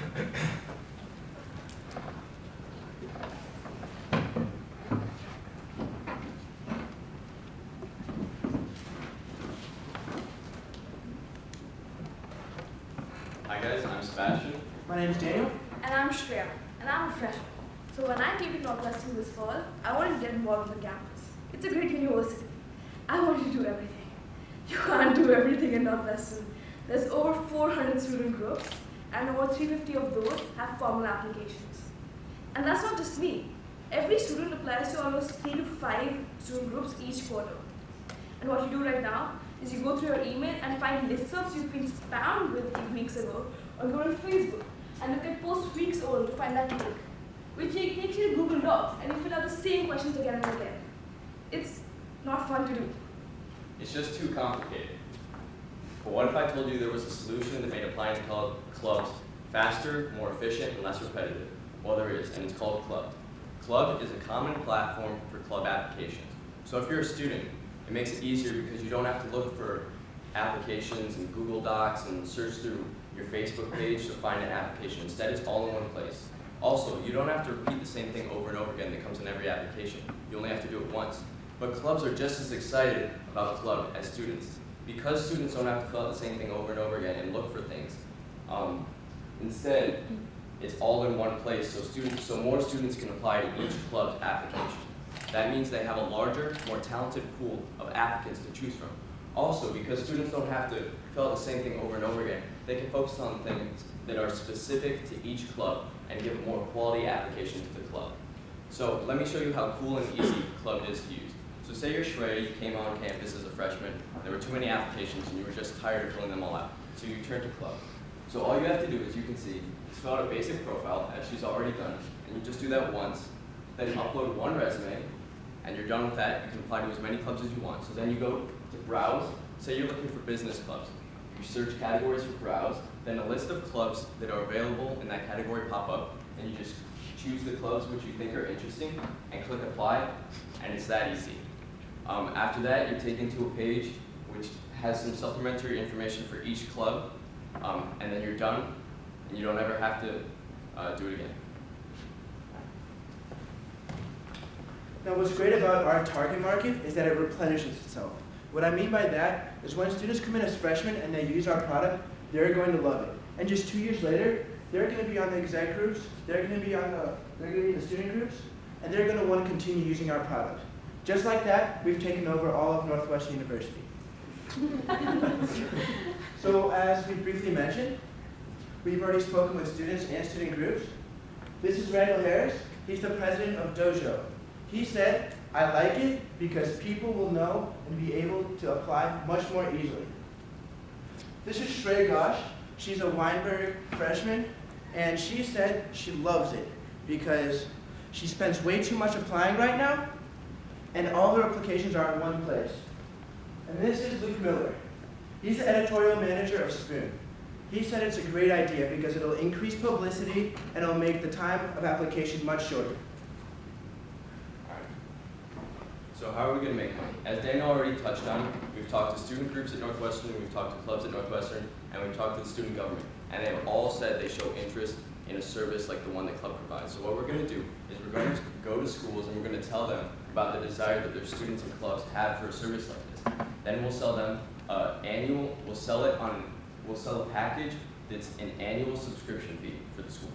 Hi guys, I'm Sebastian. My name is Daniel. And I'm Shreya, and I'm a freshman. So when I came to Northwestern this fall, I wanted to get involved with the campus. It's a great university. I wanted to do everything. You can't do everything in Northwestern. There's over 400 student groups, and over 350 of those have formal applications. And that's not just me. Every student applies to almost 3 to 5 student groups each quarter. And what you do right now is you go through your email and find listservs you've been spammed with weeks ago, or go on Facebook and look at posts weeks old to find that link, which takes you to Google Docs, and you fill out the same questions again and again. It's not fun to do. It's just too complicated. But what if I told you there was a solution that made applying to clubs faster, more efficient, and less repetitive? Well, there is, and it's called Club. Club is a common platform for club applications. So if you're a student, it makes it easier because you don't have to look for applications in Google Docs and search through your Facebook page to find an application. Instead, it's all in one place. Also, you don't have to repeat the same thing over and over again that comes in every application. You only have to do it once. But clubs are just as excited about Club as students. Because students don't have to fill out the same thing over and over again and look for things. Instead, it's all in one place, so more students can apply to each club's application. That means they have a larger, more talented pool of applicants to choose from. Also, because students don't have to fill out the same thing over and over again, they can focus on things that are specific to each club and give a more quality application to the club. So let me show you how cool and easy Club is to use. So say you're Shreya, you came on campus as a freshman, there were too many applications and you were just tired of filling them all out. So you turn to Club. So all you have to do, as you can see, is fill out a basic profile, as she's already done, and you just do that once, then upload one resume, and you're done with that. You can apply to as many clubs as you want. So then you go to Browse. Say you're looking for business clubs. You search categories for Browse, then a list of clubs that are available in that category pop up, and you just choose the clubs which you think are interesting, and click Apply, and it's that easy. After that, you're taken to a page which has some supplementary information for each club, and then you're done, and you don't ever have to do it again. Now what's great about our target market is that it replenishes itself. What I mean by that is when students come in as freshmen and they use our product, they're going to love it. And just 2 years later, they're going to be on the exec groups, they're going to be in the student groups, and they're going to want to continue using our product. Just like that, we've taken over all of Northwestern University. So as we briefly mentioned, we've already spoken with students and student groups. This is Randall Harris. He's the president of Dojo. He said, I like it because people will know and be able to apply much more easily. This is Shreya Ghosh. She's a Weinberg freshman, and she said she loves it because she spends way too much applying right now, and all her applications are in one place. And this is Luke Miller. He's the editorial manager of Spoon. He said it's a great idea because it'll increase publicity and it'll make the time of application much shorter. So how are we going to make money? As Daniel already touched on, we've talked to student groups at Northwestern, we've talked to clubs at Northwestern, and we've talked to the student government. And they have all said they show interest in a service like the one that Club provides. So what we're going to do is we're going to go to schools and we're going to tell them about the desire that their students and clubs have for a service like this. Then we'll sell them we'll sell a package that's an annual subscription fee for the schools.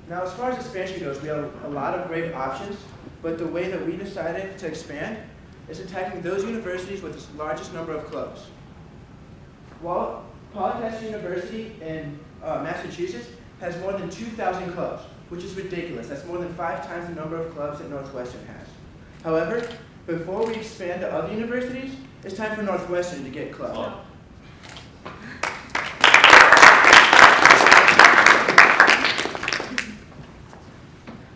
Now, as far as expansion goes, we have a lot of great options, but the way that we decided to expand is attacking those universities with the largest number of clubs. While Polytechnic University in Massachusetts has more than 2,000 clubs, which is ridiculous. That's more than 5 times the number of clubs that Northwestern has. However, before we expand to other universities, it's time for Northwestern to get clubs. Oh.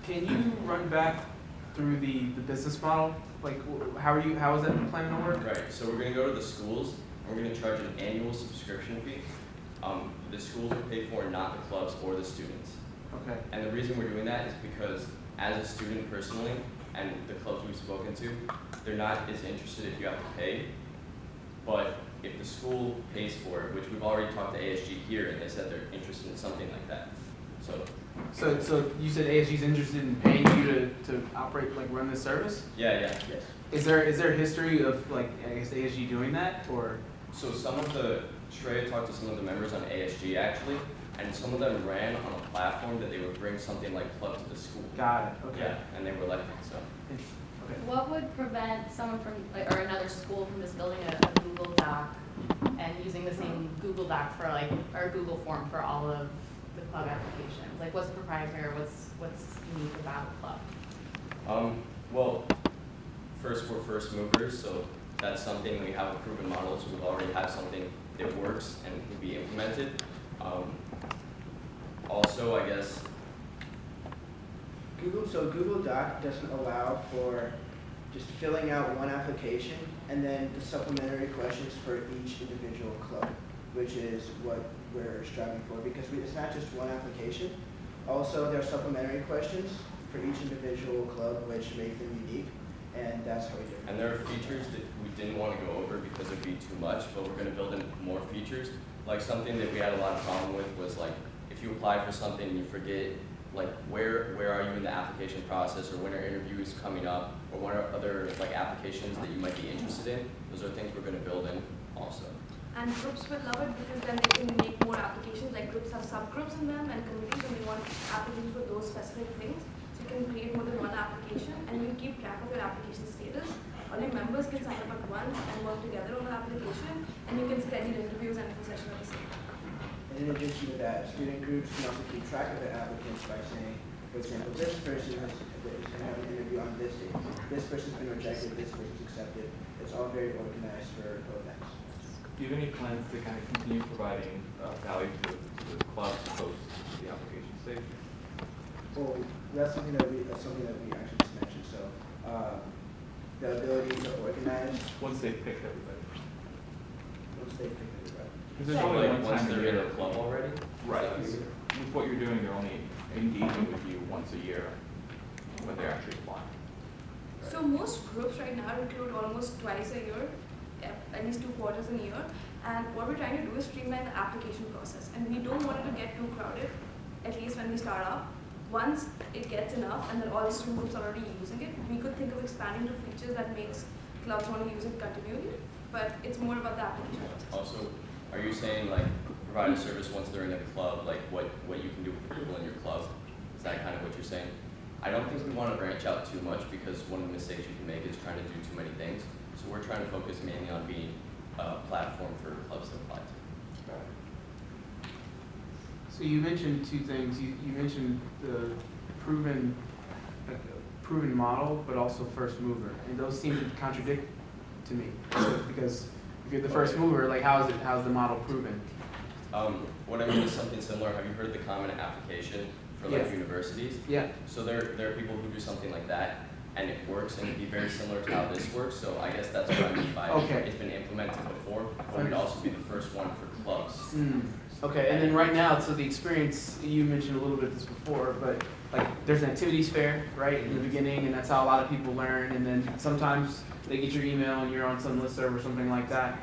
Can you run back through the business model? Like, how is that planning to work? Right, so we're going to go to the schools, and we're going to charge an annual subscription fee. The schools are paid for, not the clubs or the students. Okay. And the reason we're doing that is because as a student personally, and the clubs we've spoken to, they're not as interested if you have to pay. But if the the school pays for it, which we've already talked to ASG here, and they said they're interested in something like that. So you said ASG's interested in paying you to operate, like run this service? Yeah. Yes. Is there a history of like, I guess ASG doing that, or? So Trey talked to some of the members on ASG actually, and some of them ran on a platform that they would bring something like Club to the school. Got it, okay. Yeah, and they were elected, so. Okay. What would prevent someone from, or another school from just building a Google Doc and using the same Google Doc for like, or Google form for all of the club applications? Like what's proprietary, what's unique about Club? Well, first, we're first movers, so that's something we have a proven model, so we already have something that works and can be implemented. Also, I guess, Google Doc doesn't allow for just filling out one application and then the supplementary questions for each individual club, which is what we're striving for, because it's not just one application. Also, there are supplementary questions for each individual club, which make them unique, and that's how we do it. and there are features that we didn't want to go over because it'd be too much, but we're going to build in more features. Like something that we had a lot of problem with was like, if you apply for something and you forget, like where are you in the application process, or when are interviews coming up, or what are other like applications that you might be interested in. Those are things we're going to build in also. And groups will love it because then they can make more applications. Like groups have subgroups in them and committees, and they want applicants for those specific things. So you can create more than one application, and you can keep track of your application status. Only members can sign up at once and work together on the application, and you can schedule interviews and info session at the same time. And in addition to that, student groups can also keep track of their applicants by saying, for example, this person is going to have an interview on this date. This person's been rejected, this person's accepted. It's all very organized for both ends. Do you have any plans to kind of continue providing value to the club post the application stage? Well, that's something that we actually just mentioned. So the ability to organize Once they've picked everybody. once they pick it up. Because there's So only like one once time a they're in year. a club already? Right. Is that what you're- With what you're doing, they're only engaging with you once a year when they're actually applying. So most groups right now recruit almost twice a year, at least 2 quarters in a year. And what we're trying to do is streamline the application process. And we don't want it to get too crowded, at least when we start out. Once it gets enough and then all the student groups are already using it, we could think of expanding to features that makes clubs want to use it continually. But it's more about the application process. Also, are you saying like provide a service once they're in a club, like what you can do with the people in your club? Is that kind of what you're saying? I don't think we want to branch out too much because one of the mistakes you can make is trying to do too many things. So we're trying to focus mainly on being a platform for clubs to apply to. So you mentioned 2 things. You mentioned the proven model, but also first mover, and those seem to contradict to me. Because if you're the first mover, like how's the model proven? What I mean is something similar. Have you heard the Common Application for like Yes. universities? Yeah. So there are people who do something like that, and it works, and it'd be very similar to how this works. So I guess that's what I mean by Okay. it's been implemented before, but we'd also be the first one for clubs. Okay, and then right now, so the experience, you mentioned a little bit this before, but like there's an activities fair, right, in the beginning, and that's how a lot of people learn, and then sometimes they get your email and you're on some listserv or something like that.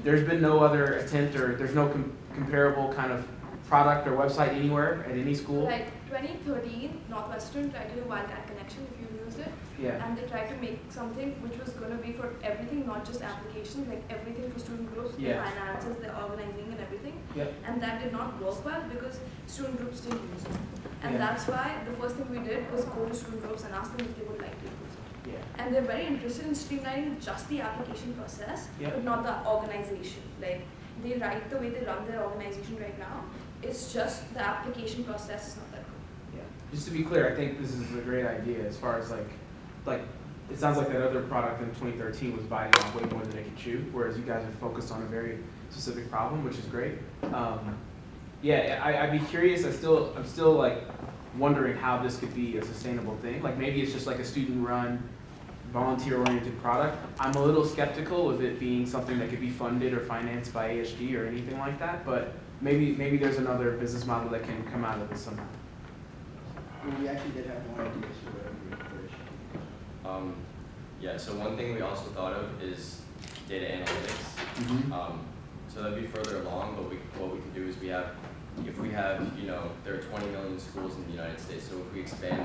There's been no other attempt, or there's no comparable kind of product or website anywhere at any school? Like 2013, Northwestern tried to do Wildcat Connection, if you used it. Yeah. And they tried to make something which was going to be for everything, not just applications, like everything for student groups, the Yeah. finances, the organizing and everything. Yep. And that did not work well because student groups didn't use it. And Yeah. that's why the first thing we did was go to student groups and ask them if they would like to use it. Yeah. And they're very interested in streamlining just the application process, Yep. but not the organization. Like they write the way they run their organization right now. It's just the application process is not that good. Yeah. Just to be clear, I think this is a great idea as far as like it sounds like that other product in 2013 was biting off way more than it could chew, whereas you guys are focused on a very specific problem, which is great. Yeah, I'd be curious. I'm still like wondering how this could be a sustainable thing. Like maybe it's just like a student-run, volunteer-oriented product. I'm a little skeptical of it being something that could be funded or financed by ASG or anything like that. But maybe there's another business model that can come out of this somehow. We actually did have more ideas for whatever we encouraged. Yeah, so one thing we also thought of is data analytics. Mhm. So that'd be further along, but what we can do is if we have, there are 20 million schools in the United States, so if we expand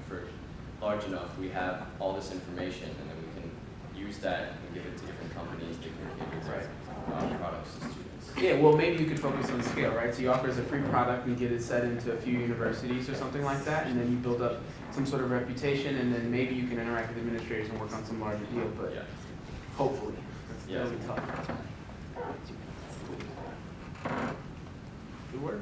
for large enough, we have all this information, and then we can use that and give it to different companies, different products to students. Yeah, well, maybe you could focus on scale, right? So you offer as a free product and get it set into a few universities or something like that, and then you build up some sort of reputation, and then maybe you can interact with administrators and work on some larger deal, but Yeah. hopefully. Yeah. That'll be tough. Good work.